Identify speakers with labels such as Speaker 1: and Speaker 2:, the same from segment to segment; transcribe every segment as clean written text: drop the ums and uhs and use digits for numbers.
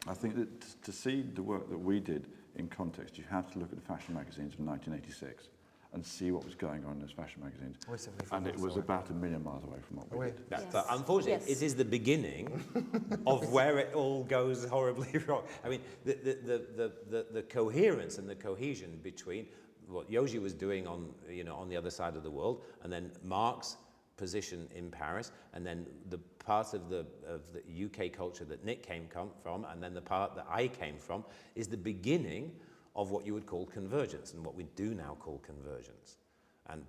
Speaker 1: I think that to see the work that we did in context, you have to look at the fashion magazines of 1986 and see what was going on in those fashion magazines. And it was about a million miles away from what we did.
Speaker 2: But unfortunately, it is the beginning of where it all goes horribly wrong. I mean, the coherence and the cohesion between what Yohji was doing on the other side of the world, and then Mark's position in Paris, and then the part of the UK culture that Nick came from, and then the part that I came from, is the beginning of what you would call convergence, and what we do now call convergence.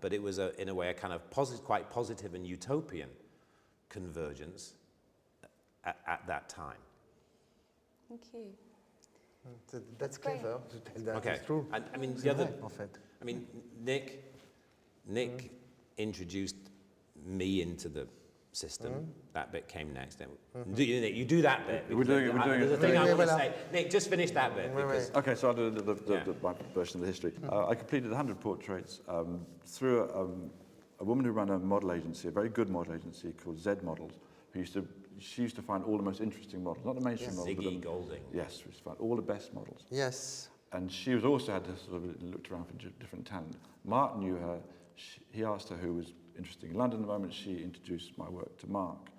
Speaker 2: But it was, in a way, a kind of quite positive and utopian convergence at that time.
Speaker 3: Thank you.
Speaker 4: That's clever to tell that.
Speaker 2: Okay.
Speaker 4: It's true.
Speaker 2: And I mean, the other, I mean, Nick introduced me into the system. That bit came next. You do that bit.
Speaker 1: We're doing it.
Speaker 2: There's a thing I want to say. Nick, just finish that bit. Because
Speaker 1: okay, so I'll do my version of the history. I completed 100 portraits through a woman who ran a model agency, a very good model agency called Z Models, she used to find all the most interesting models, not the mainstream models.
Speaker 2: Ziggy Golding.
Speaker 1: Yes, she used to find all the best models.
Speaker 4: Yes.
Speaker 1: And she was also had to sort of looked around for different talent. Mark knew her. He asked her who was interested in London at the moment. She introduced my work to Mark.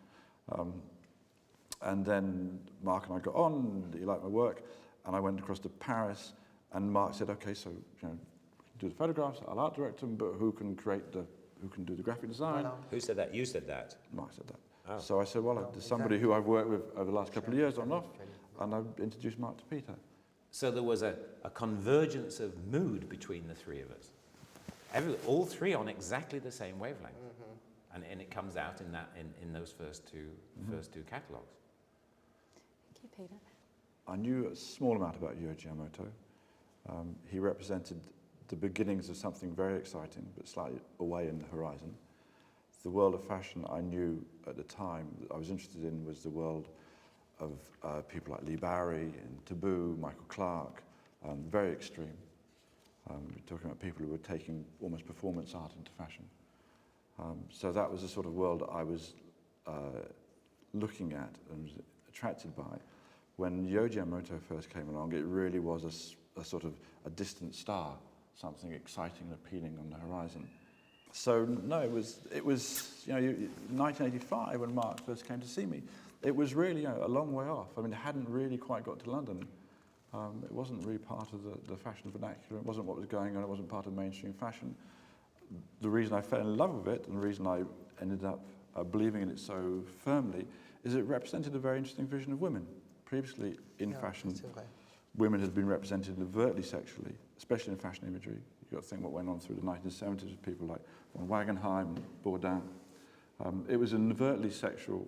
Speaker 1: And then Mark and I got on. He liked my work. And I went across to Paris. And Mark said, okay, so do the photographs. I'll art direct them, but who can do the graphic design?
Speaker 2: Who said that? You said that.
Speaker 1: Mark said that.
Speaker 2: Oh.
Speaker 1: So I said, well, there's somebody who I've worked with over the last couple of years on and off, and I introduced Mark to Peter.
Speaker 2: So there was a convergence of mood between the three of us. All three on exactly the same wavelength, and it comes out in those first two catalogues.
Speaker 3: Thank you, Peter.
Speaker 1: I knew a small amount about Yohji Yamamoto. He represented the beginnings of something very exciting, but slightly away in the horizon. The world of fashion I knew at the time that I was interested in was the world of people like Lee Bowery and Taboo, Michael Clark, very extreme. We're talking about people who were taking almost performance art into fashion. So that was the sort of world I was looking at and was attracted by. When Yohji Yamamoto first came along, it really was a sort of a distant star, something exciting and appealing on the horizon. So no, it was 1985 when Mark first came to see me. It was really a long way off. I mean, it hadn't really quite got to London. It wasn't really part of the fashion vernacular. It wasn't what was going on. It wasn't part of mainstream fashion. The reason I fell in love with it and the reason I ended up believing in it so firmly is it represented a very interesting vision of women. Previously in fashion, women had been represented overtly sexually, especially in fashion imagery. You've got to think what went on through the 1970s with people like von Wagenheim and Bourdain. It was an overtly sexual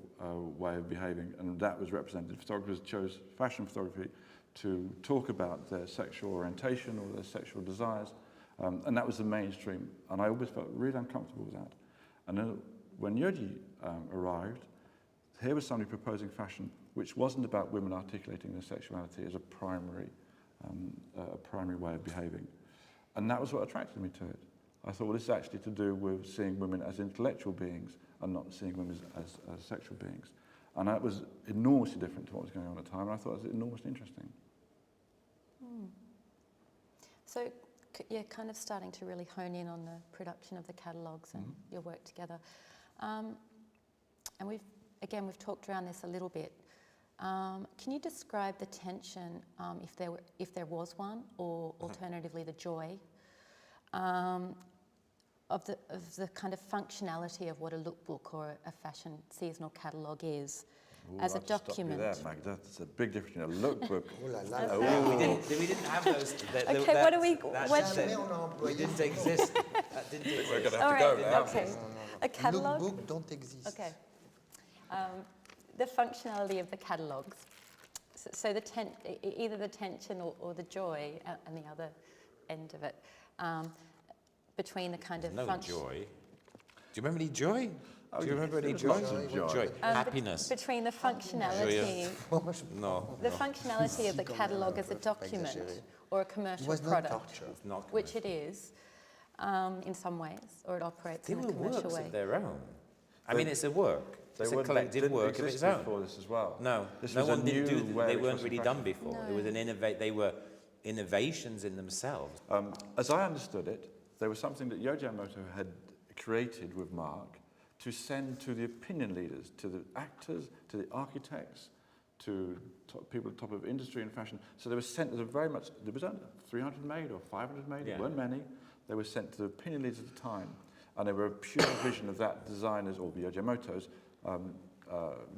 Speaker 1: way of behaving, and that was represented. Photographers chose fashion photography to talk about their sexual orientation or their sexual desires, and that was the mainstream. And I always felt really uncomfortable with that. And then when Yohji arrived, here was somebody proposing fashion which wasn't about women articulating their sexuality as a primary way of behaving. And that was what attracted me to it. I thought, well, this is actually to do with seeing women as intellectual beings and not seeing women as sexual beings. And that was enormously different to what was going on at the time, and I thought it was enormously interesting.
Speaker 3: So, you're kind of starting to really hone in on the production of the catalogues and your work together. And we've talked around this a little bit. Can you describe the tension, if there was one, or alternatively the joy, of the kind of functionality of what a lookbook or a fashion seasonal catalogue is?
Speaker 1: Ooh,
Speaker 3: as a document.
Speaker 1: Stop you there, Magda. That's a big difference between a lookbook.
Speaker 2: We didn't have those.
Speaker 3: Okay, what do we?
Speaker 2: We didn't exist. That didn't exist.
Speaker 1: We're going to have to go now.
Speaker 3: Okay. A catalogue.
Speaker 4: Lookbook don't exist.
Speaker 3: Okay. The functionality of the catalogues. So either the tension or the joy and the other end of it, between the kind of function.
Speaker 2: Joy. Do you remember any joy? Do you remember any joy? Joy. Happiness.
Speaker 3: Between the functionality.
Speaker 2: No.
Speaker 3: The functionality of the catalogue as a document or a commercial product, which it is in some ways, or it operates in a commercial way.
Speaker 2: They were works of their own. I mean, it's a work. It's a
Speaker 1: weren't-
Speaker 2: collective
Speaker 1: didn't
Speaker 2: work of
Speaker 1: exist
Speaker 2: its own.
Speaker 1: before this as well.
Speaker 2: No,
Speaker 1: This
Speaker 2: no
Speaker 1: was a
Speaker 2: one didn't
Speaker 1: new
Speaker 2: do.
Speaker 1: way
Speaker 2: They
Speaker 1: of
Speaker 2: weren't
Speaker 1: expressing
Speaker 2: really done before.
Speaker 3: No.
Speaker 2: It was an innovate. They were innovations in themselves.
Speaker 1: As I understood it, there was something that Yohji Yamamoto had created with Mark to send to the opinion leaders, to the actors, to the architects, to people at the top of industry and fashion. So they were sent to there was only 300 made or 500 made,
Speaker 2: Yeah.
Speaker 1: there weren't many. They were sent to the opinion leaders at the time. And they were a pure vision of that designer's, or Yohji Yamamoto's,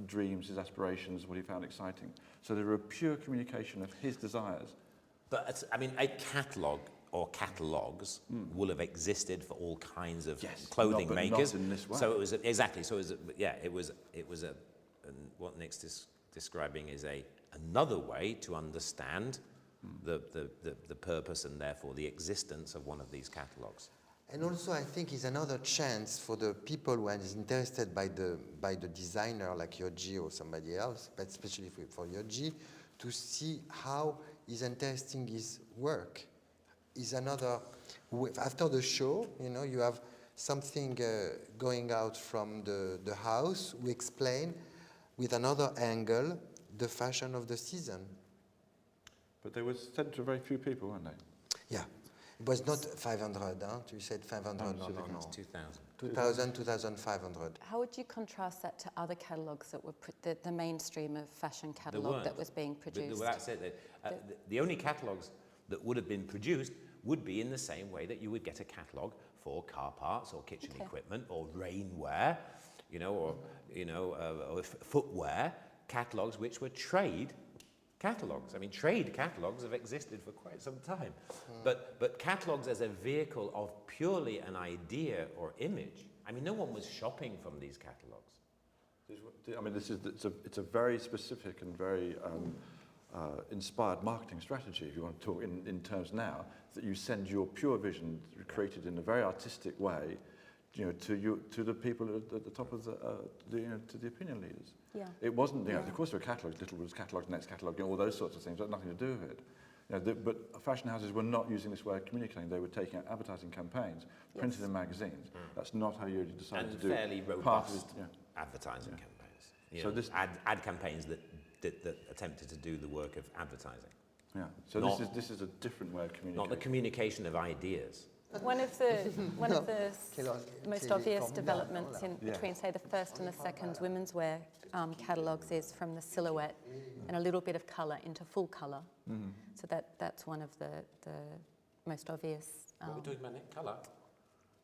Speaker 1: dreams, his aspirations, what he found exciting. So they were a pure communication of his desires.
Speaker 2: But I mean, a catalogue or catalogues will have existed for all kinds of
Speaker 1: Yes,
Speaker 2: clothing
Speaker 1: but
Speaker 2: makers.
Speaker 1: not in this way.
Speaker 2: So it was exactly. So it was and what Nick's describing is another way to understand the purpose and therefore the existence of one of these catalogues.
Speaker 4: And also, I think it's another chance for the people who are interested by the designer like Yohji or somebody else, but especially for Yohji, to see how is interesting his work. Is another after the show, you have something going out from the house. We explain with another angle the fashion of the season.
Speaker 1: But they were sent to very few people, weren't they?
Speaker 4: Yeah. It was not 500, huh? You said 500, no.
Speaker 2: It's 2,000.
Speaker 4: 2,000, 2,500.
Speaker 3: How would you contrast that to other catalogues that were the mainstream of fashion catalogue that was being produced?
Speaker 2: Well, that's it. The only catalogues that would have been produced would be in the same way that you would get a catalogue for car parts or kitchen equipment or rainwear, or footwear catalogues, which were trade catalogues. I mean, trade catalogues have existed for quite some time, but catalogues as a vehicle of purely an idea or image. I mean, no one was shopping from these catalogues.
Speaker 1: I mean, it's a very specific and very inspired marketing strategy, if you want to talk in terms now, that you send your pure vision created in a very artistic way, to the people at the top of to the opinion leaders.
Speaker 3: Yeah.
Speaker 1: It wasn't, of course there were catalogues, Littlewood's catalogue, Next catalogue, all those sorts of things, had nothing to do with it. But fashion houses were not using this way of communicating. They were taking out advertising campaigns, printed in magazines. That's not how you decided to do
Speaker 2: fairly
Speaker 1: it. Part of
Speaker 2: robust
Speaker 1: it,
Speaker 2: advertising campaigns.
Speaker 1: So this
Speaker 2: ad campaigns that attempted to do the work of advertising.
Speaker 1: Yeah. So this is a different way of communicating.
Speaker 2: Not the communication of ideas.
Speaker 3: One of the most obvious developments between, say, the first and the second women's wear catalogues is from the silhouette and a little bit of colour into full colour. So that's one of the most obvious.
Speaker 2: What we're talking about, Nick, colour.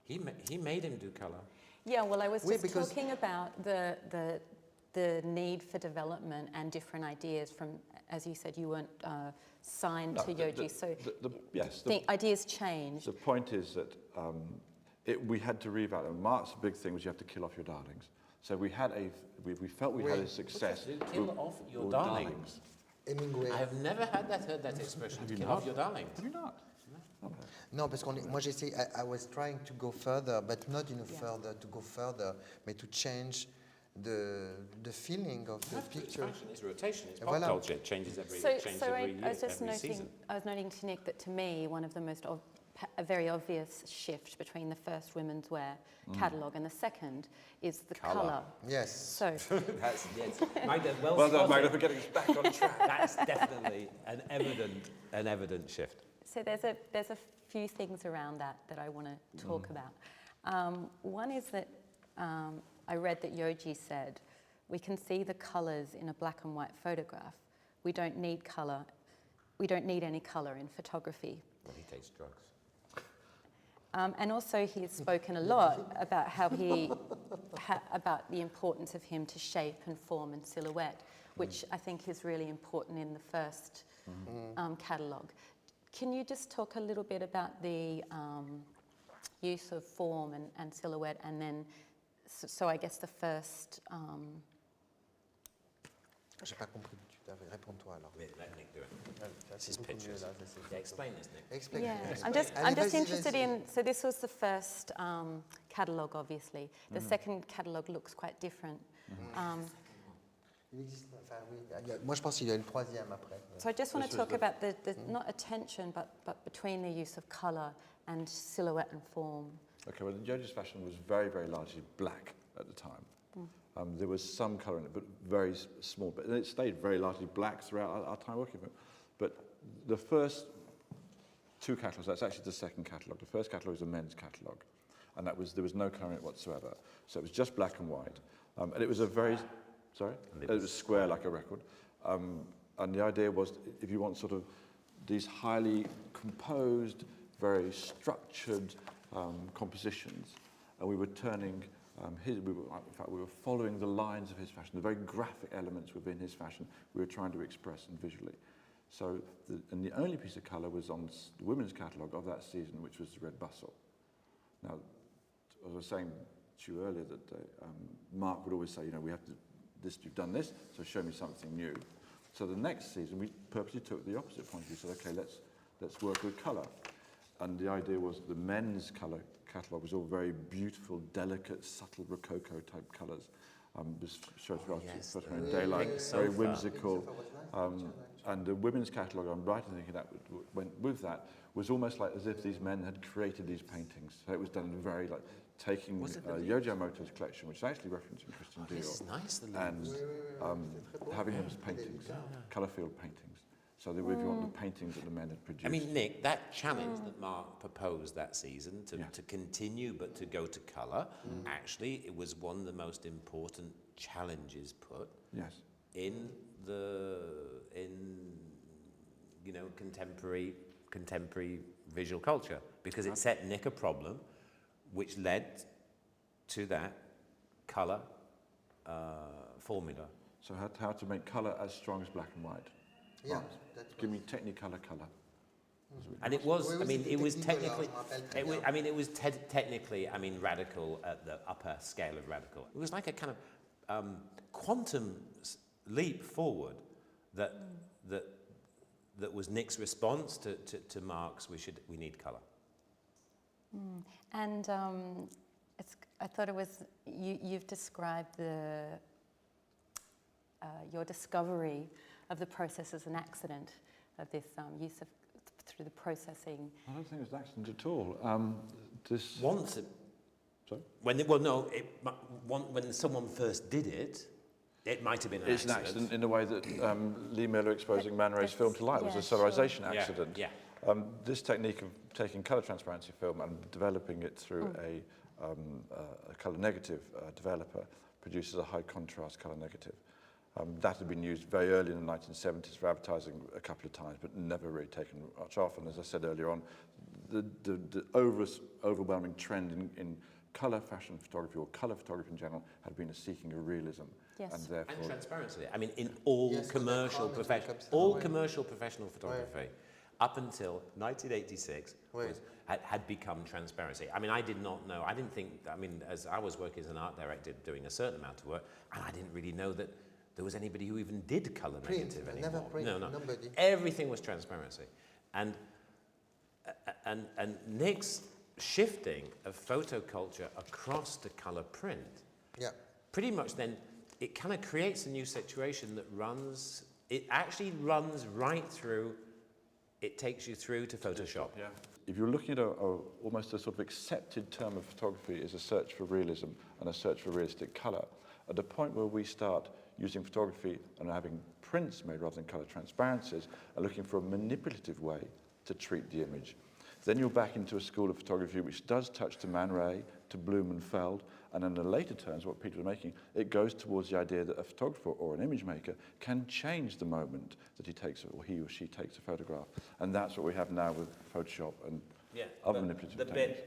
Speaker 2: He made him do colour.
Speaker 3: Yeah, well, I was just
Speaker 4: because
Speaker 3: talking about the need for development and different ideas from, as you said, you weren't signed to Yohji, so ideas change.
Speaker 1: The point is that we had to reevaluate. Mark's big thing was you have to kill off your darlings. So we felt we had a success.
Speaker 2: Kill off your darlings.
Speaker 4: Hemingway.
Speaker 2: I have never heard that expression. Kill off your darlings.
Speaker 1: Have you not?
Speaker 4: Non, parce qu'on moi j'essaie, I was trying to go further, but not to go further, but to change the feeling of the picture.
Speaker 2: Fashion is rotation. It's pop
Speaker 4: Voilà.
Speaker 2: culture. It changes every year,
Speaker 3: I was just
Speaker 2: every season.
Speaker 3: I was noting to Nick that to me, one of the most a very obvious shift between the first women's wear catalogue and the second is the colour.
Speaker 4: Yes.
Speaker 3: So
Speaker 2: That's Magda, well
Speaker 1: Well done,
Speaker 2: spotted.
Speaker 1: Magda, for getting us back on track.
Speaker 2: That's definitely an evident shift.
Speaker 3: So there's a few things around that I want to talk about. One is that I read that Yohji said, we can see the colours in a black and white photograph. We don't need colour. We don't need any colour in photography.
Speaker 2: Well, he takes drugs.
Speaker 3: And also he's spoken a lot about how about the importance of him to shape and form and silhouette, which I think is really important in the first catalogue. Can you just talk a little bit about the use of form and silhouette, and then, so I guess the first...
Speaker 4: J'ai pas compris. Réponds-toi alors.
Speaker 2: Let Nick do it.
Speaker 4: That's
Speaker 2: his pictures. Yeah, explain this, Nick.
Speaker 4: Explain.
Speaker 3: Yeah,
Speaker 4: Explain.
Speaker 3: I'm just
Speaker 4: Allez,
Speaker 3: interested
Speaker 4: vas-y.
Speaker 3: in, so this was the first catalogue, obviously. The second catalogue looks quite different.
Speaker 4: Il existe, enfin, oui. Moi, je pense qu'il y a une troisième après.
Speaker 3: So I just want to talk about the not attention, but between the use of colour and silhouette and form.
Speaker 1: Okay, well, Yohji's fashion was very, very largely black at the time. There was some colour in it, but very small. But it stayed very largely black throughout our time working with it. But the first 2 catalogues, that's actually the second catalogue. The first catalogue was a men's catalogue, and there was no colour in it whatsoever. So it was just black and white. And it was a very, sorry? It was square like a record. And the idea was, if you want sort of these highly composed, very structured compositions, and we were turning in fact, we were following the lines of his fashion, the very graphic elements within his fashion we were trying to express and visually. So, and the only piece of colour was on the women's catalogue of that season, which was the red bustle. Now, as I was saying to you earlier, that Mark would always say, you know, you've done this, so show me something new. So the next season, we purposely took the opposite point of view. Said, okay, let's work with colour. And the idea was the men's colour catalogue was all very beautiful, delicate, subtle Rococo type colours. This shows in daylight, very whimsical. And the women's catalogue, I'm right in thinking that went with that, was almost like as if these men had created these paintings. So it was done very like taking Yohji Yamamoto's collection, which is actually referencing Christian Dior,
Speaker 2: this is nice,
Speaker 1: and having them as paintings, colour-filled paintings. So if you want the paintings that the men had produced.
Speaker 2: I mean, Nick, that challenge that Mark proposed that season to continue but to go to colour, actually, it was one of the most important challenges put in contemporary visual culture, because it set Nick a problem, which led to that colour formula.
Speaker 1: So how to make colour as strong as black and white.
Speaker 4: Yeah,
Speaker 1: right. Give me Technicolor colour.
Speaker 2: And it was, I mean, it was technically, technically, I mean, radical at the upper scale of radical. It was like a kind of quantum leap forward that was Nick's response to Mark's. We need colour.
Speaker 3: And I thought it was you've described your discovery of the process as an accident of this use of through the processing.
Speaker 1: I don't think it was an accident at all. Sorry?
Speaker 2: When someone first did it, it might have been an accident.
Speaker 1: It's an accident in the way that Lee Miller exposing Man Ray's film to light was a solarization accident.
Speaker 2: Yeah.
Speaker 1: This technique of taking colour transparency film and developing it through a colour negative developer produces a high contrast colour negative. That had been used very early in the 1970s for advertising a couple of times, but never really taken much off. And as I said earlier on, the overwhelming trend in colour fashion photography or colour photography in general had been a seeking of realism.
Speaker 3: Yes.
Speaker 1: And therefore
Speaker 2: and transparency. I mean, in all commercial professional photography, up until 1986, had become transparency. I mean, I did not know. I didn't think. I mean, as I was working as an art director, doing a certain amount of work, and I didn't really know that there was anybody who even did colour negative anymore.
Speaker 4: Never print.
Speaker 2: No.
Speaker 4: Nobody.
Speaker 2: Everything was transparency, and Nick's shifting of photo culture across to colour print.
Speaker 4: Yeah.
Speaker 2: Pretty much then, it kind of creates a new situation that runs. It actually runs right through. It takes you through to Photoshop.
Speaker 1: Yeah. If you're looking at almost a sort of accepted term of photography is a search for realism and a search for realistic colour, at the point where we start using photography and having prints made rather than colour transparencies and looking for a manipulative way to treat the image, then you're back into a school of photography which does touch to Man Ray, to Blumenfeld, and in the later terms, what people are making, it goes towards the idea that a photographer or an image maker can change the moment that he or she takes a photograph. And that's what we have now with Photoshop and other manipulative techniques.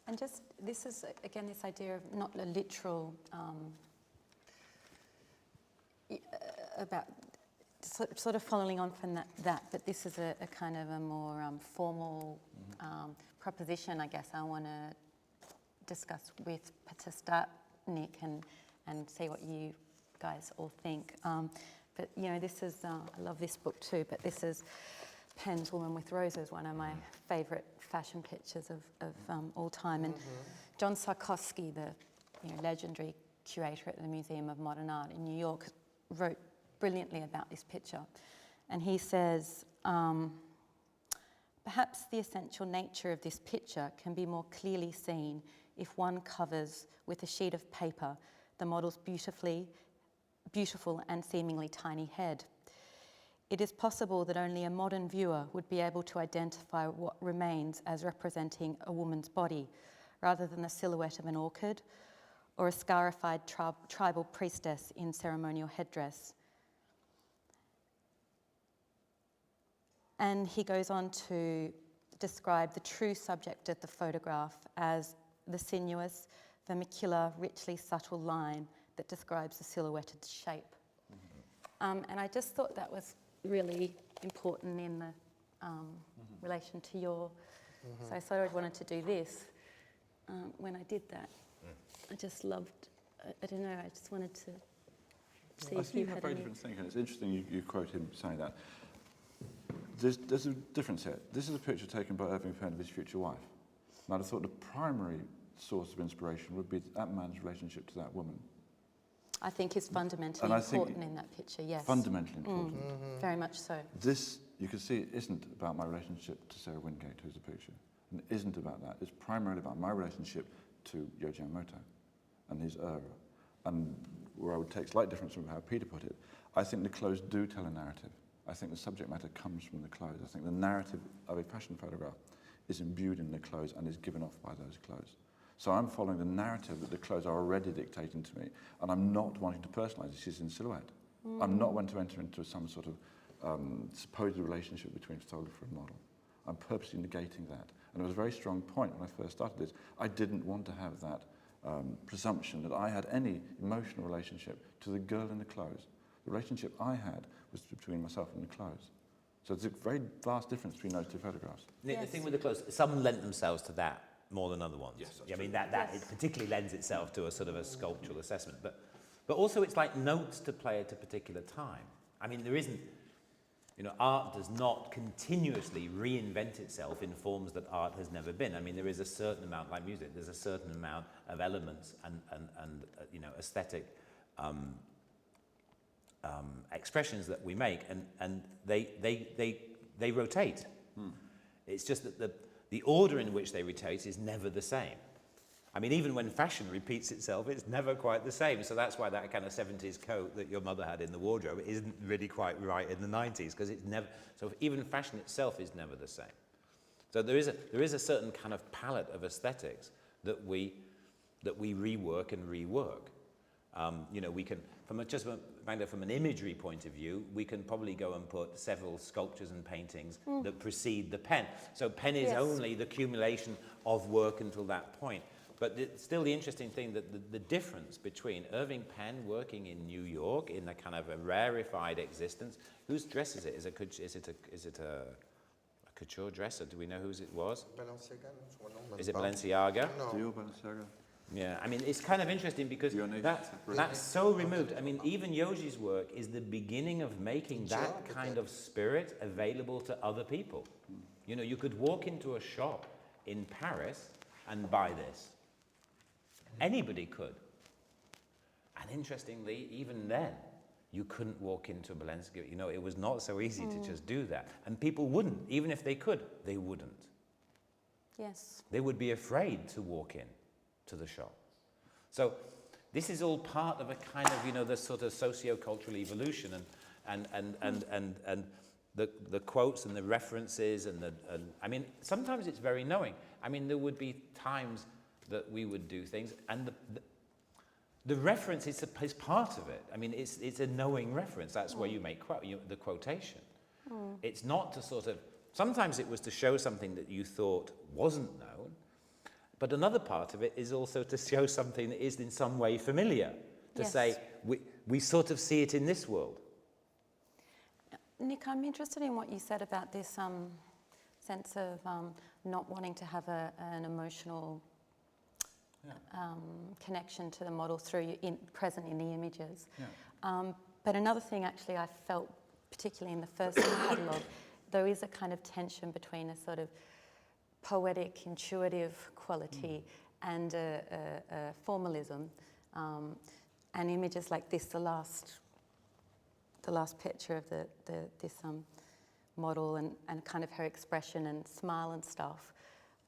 Speaker 3: And just, this is, again, this idea of not a literal, about sort of following on from that, but this is a kind of a more formal proposition, I guess, I want to discuss to start, Nick, and see what you guys all think. But, you know, this is, I love this book too, but this is Penn's Woman with Roses, one of my favourite fashion pictures of all time. And John Sarkowski, the legendary curator at the Museum of Modern Art in New York, wrote brilliantly about this picture. And he says, perhaps the essential nature of this picture can be more clearly seen if one covers with a sheet of paper the model's beautiful and seemingly tiny head. It is possible that only a modern viewer would be able to identify what remains as representing a woman's body, rather than the silhouette of an orchid or a scarified tribal priestess in ceremonial headdress. And he goes on to describe the true subject of the photograph as the sinuous, vermicular, richly subtle line that describes the silhouetted shape. And I just thought that was really important in the relation to your... So I sort of wanted to do this. When I did that, I just loved, I don't know, I just wanted to see
Speaker 1: I
Speaker 3: if
Speaker 1: think
Speaker 3: you
Speaker 1: you have
Speaker 3: had
Speaker 1: very
Speaker 3: any...
Speaker 1: different thinking. It's interesting you quote him saying that. There's a difference here. This is a picture taken by Irving Penn of his future wife. And I'd have thought the primary source of inspiration would be that man's relationship to that woman.
Speaker 3: I think is fundamentally important in that picture, yes.
Speaker 1: Fundamentally important.
Speaker 3: Very much so.
Speaker 1: This, you can see, isn't about my relationship to Sarah Wingate, who's the picture. And it isn't about that. It's primarily about my relationship to Yohji Yamamoto and his oeuvre. And where I would take slight difference from how Peter put it, I think the clothes do tell a narrative. I think the subject matter comes from the clothes. I think the narrative of a fashion photograph is imbued in the clothes and is given off by those clothes. So I'm following the narrative that the clothes are already dictating to me, and I'm not wanting to personalise it. She's in silhouette. I'm not wanting to enter into some sort of supposed relationship between photographer and model. I'm purposely negating that. And it was a very strong point when I first started this. I didn't want to have that presumption that I had any emotional relationship to the girl in the clothes. The relationship I had was between myself and the clothes. So there's a very vast difference between those two photographs.
Speaker 2: The thing with the clothes, some lent themselves to that more than other ones.
Speaker 1: Yes,
Speaker 2: I mean, that it particularly lends itself to a sort of a sculptural assessment. But also it's like notes to play at a particular time. I mean, there isn't, art does not continuously reinvent itself in forms that art has never been. I mean, there is a certain amount, like music, there's a certain amount of elements and aesthetic expressions that we make, and they rotate. It's just that the order in which they rotate is never the same. I mean, even when fashion repeats itself, it's never quite the same. So that's why that kind of 70s coat that your mother had in the wardrobe isn't really quite right in the 90s, because it's never. So even fashion itself is never the same. So there is a certain kind of palette of aesthetics that we rework and rework. We can, from an imagery point of view, we can probably go and put several sculptures and paintings that precede the pen. So pen is only the accumulation of work until that point. But still the interesting thing that the difference between Irving Penn working in New York in a kind of a rarefied existence, whose dress is it? Is it a couture dresser? Do we know whose it was?
Speaker 4: Balenciaga?
Speaker 2: Is it Balenciaga?
Speaker 4: No.
Speaker 1: Dior, Balenciaga.
Speaker 2: Yeah, I mean, it's kind of interesting because that's so removed. I mean, even Yohji's work is the beginning of making that kind of spirit available to other people. You could walk into a shop in Paris and buy this. Anybody could. And interestingly, even then, you couldn't walk into a Balenciaga. It was not so easy to just do that. And people wouldn't. Even if they could, they wouldn't.
Speaker 3: Yes.
Speaker 2: They would be afraid to walk in to the shop. So this is all part of a kind of, the sort of socio-cultural evolution and the quotes and the references and I mean, sometimes it's very knowing. I mean, there would be times that we would do things and the reference is part of it. I mean, it's a knowing reference. That's where you make the quotation. It's not to sort of, sometimes it was to show something that you thought wasn't known. But another part of it is also to show something that is in some way familiar, to say, we sort of see it in this world.
Speaker 3: Nick, I'm interested in what you said about this sense of not wanting to have an emotional connection to the model present in the images.
Speaker 1: Yeah.
Speaker 3: But another thing actually I felt, particularly in the first catalogue, there is a kind of tension between a sort of poetic, intuitive quality and a formalism, and images like this, the last picture of this model and kind of her expression and smile and stuff,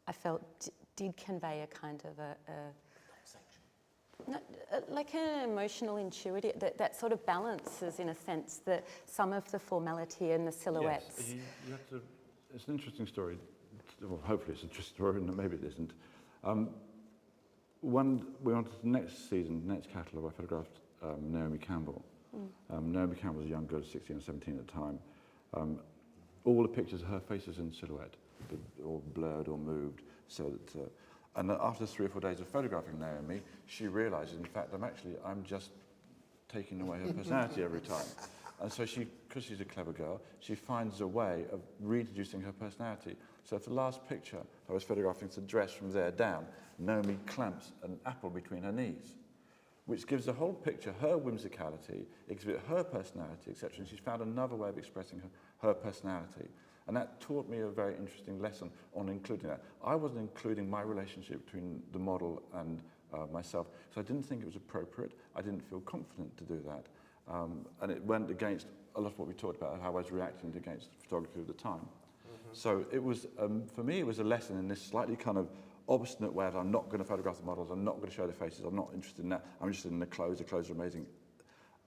Speaker 3: I felt did convey a kind of No, like an emotional intuitive, that sort of balances in a sense that some of the formality and the silhouettes.
Speaker 1: Yes, you have to, it's an interesting story. Well, hopefully it's a true story, and maybe it isn't. When we went to the next season, next catalogue, I photographed Naomi Campbell. Naomi Campbell was a young girl, 16 or 17 at the time. All the pictures, her face is in silhouette, or blurred or moved, so that. And after 3 or 4 days of photographing Naomi, she realised, in fact, I'm just taking away her personality every time. And so because she's a clever girl, she finds a way of reintroducing her personality. So for the last picture, I was photographing the dress from there down. Naomi clamps an apple between her knees, which gives the whole picture her whimsicality, exhibit her personality, etc. And she's found another way of expressing her personality. And that taught me a very interesting lesson on including that. I wasn't including my relationship between the model and myself, so I didn't think it was appropriate. I didn't feel confident to do that. And it went against a lot of what we talked about, how I was reacting against photography at the time. So it was, for me, it was a lesson in this slightly kind of obstinate way of I'm not going to photograph the models, I'm not going to show the faces, I'm not interested in that, I'm interested in the clothes are amazing.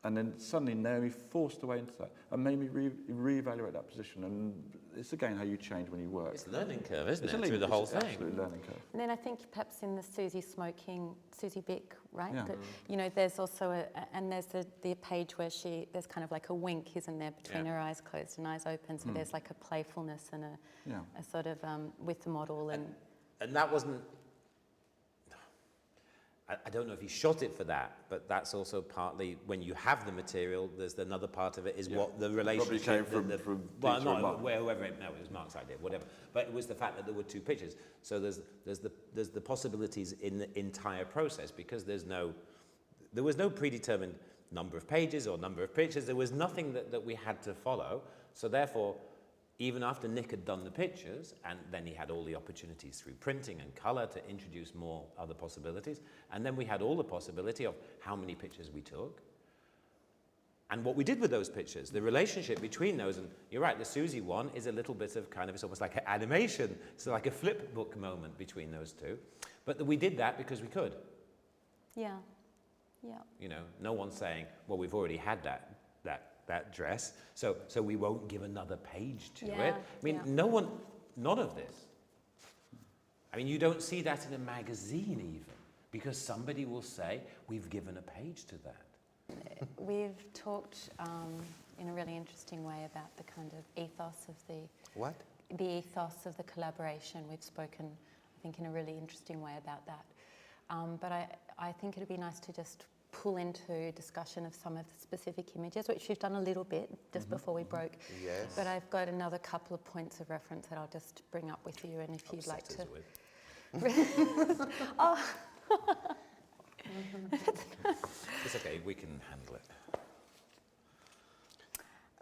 Speaker 1: And then suddenly Naomi forced her way into that and made me reevaluate that position. And it's again how you change when you work.
Speaker 2: It's a learning curve, isn't
Speaker 1: It's
Speaker 2: it,
Speaker 1: a
Speaker 2: through the whole thing?
Speaker 1: Absolute learning curve.
Speaker 3: And then I think perhaps in the Susie Bick, right?
Speaker 1: Yeah.
Speaker 3: That, you know, there's also and there's the page where there's kind of like a wink, isn't there, between her eyes closed and eyes open. So there's like a playfulness and a sort of with the model and
Speaker 2: that wasn't. I don't know if he shot it for that, but that's also partly when you have the material. There's another part of it is what the relationship
Speaker 1: came from
Speaker 2: well,
Speaker 1: Peter
Speaker 2: not
Speaker 1: and Mark.
Speaker 2: whoever it was Mark's idea, whatever. But it was the fact that there were 2 pictures. So there's the possibilities in the entire process because there was no predetermined number of pages or number of pictures. There was nothing that we had to follow. So therefore, even after Nick had done the pictures, and then he had all the opportunities through printing and colour to introduce more other possibilities, and then we had all the possibility of how many pictures we took, and what we did with those pictures, the relationship between those, and you're right, the Susie one is a little bit of kind of, it's almost like an animation, it's like a flip book moment between those 2, but we did that because we could.
Speaker 3: yeah.
Speaker 2: You know, no one's saying, well, we've already had that dress, so we won't give another page to it. I mean, none of this. I mean, you don't see that in a magazine even, because somebody will say, we've given a page to that.
Speaker 3: We've talked in a really interesting way about the kind of ethos of the ethos of the collaboration. We've spoken, I think, in a really interesting way about that. But I think it'd be nice to just pull into discussion of some of the specific images, which we've done a little bit just before we broke.
Speaker 4: Yes.
Speaker 3: But I've got another couple of points of reference that I'll just bring up with you, and if you'd like to. Oh.
Speaker 2: It's okay, we can handle it.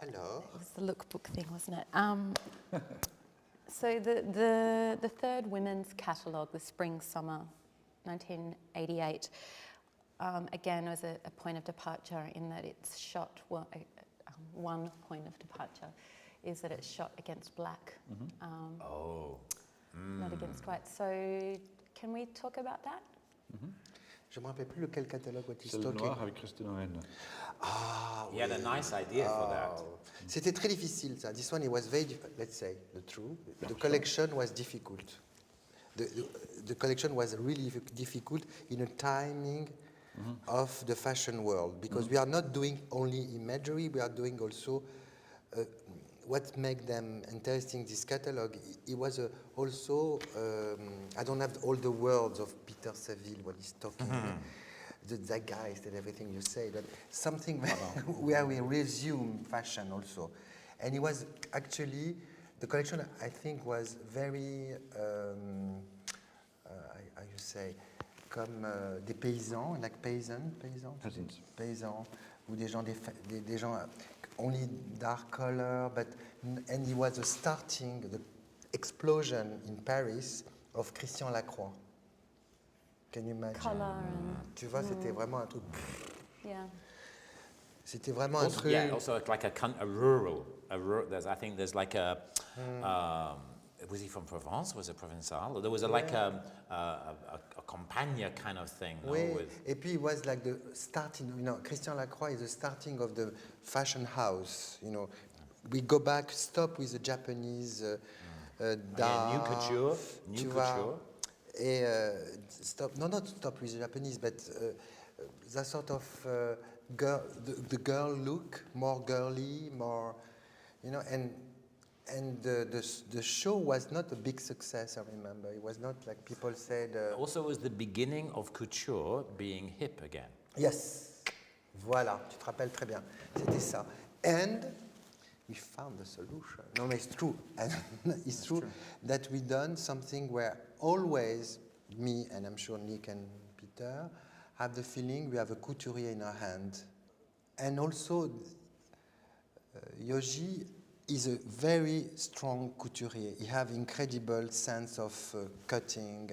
Speaker 4: Alors?
Speaker 3: It was the lookbook thing, wasn't it? So the third women's catalogue, the Spring-Summer 1988, again was a point of departure in that it's shot, one point of departure is that it's shot against black, not against white. So can we talk about that?
Speaker 4: Je me rappelle plus lequel catalogue what he's
Speaker 1: C'est le
Speaker 4: talking.
Speaker 1: noir avec Christine Oren.
Speaker 4: Ah,
Speaker 2: He had a nice idea for that.
Speaker 4: C'était très difficile, ça. This one, it was very, let's say, the truth. The collection was difficult. The collection was really difficult in a timing of the fashion world, because we are not doing only imagery, we are doing also what makes them interesting, this catalog. It was also, I don't have all the words of Peter Saville when he's talking, the zeitgeist and everything you say, but something where we resume fashion also. And it was actually, the collection I think was very, how you say, comme des paysans, like paysans, ou des gens only dark color, and it was starting the explosion in Paris of Christian Lacroix. Can you imagine?
Speaker 3: Color
Speaker 4: Tu vois, c'était vraiment un truc.
Speaker 3: yeah.
Speaker 4: C'était vraiment un truc.
Speaker 2: Yeah, also like a rural. I think there's like a was he from Provence? Was it Provençal? There was like a campagne kind of thing. No?
Speaker 4: Oui.
Speaker 2: With,
Speaker 4: Et puis it was like the starting, Christian Lacroix is the starting of the fashion house, We go back, stop with the Japanese
Speaker 2: new couture. New couture.
Speaker 4: Et stop, no, not stop with the Japanese, but that sort of girl, the girl look, more girly, more, and the show was not a big success, I remember. It was not like people said...
Speaker 2: Also, it was the beginning of couture being hip again.
Speaker 4: Yes, voilà, tu te rappelles très bien. C'était ça. And we found the solution. No, it's true. And it's true that we done something where always me, and I'm sure Nick and Peter, have the feeling we have a couturier in our hand. And also, Yohji is a very strong couturier. He have incredible sense of cutting,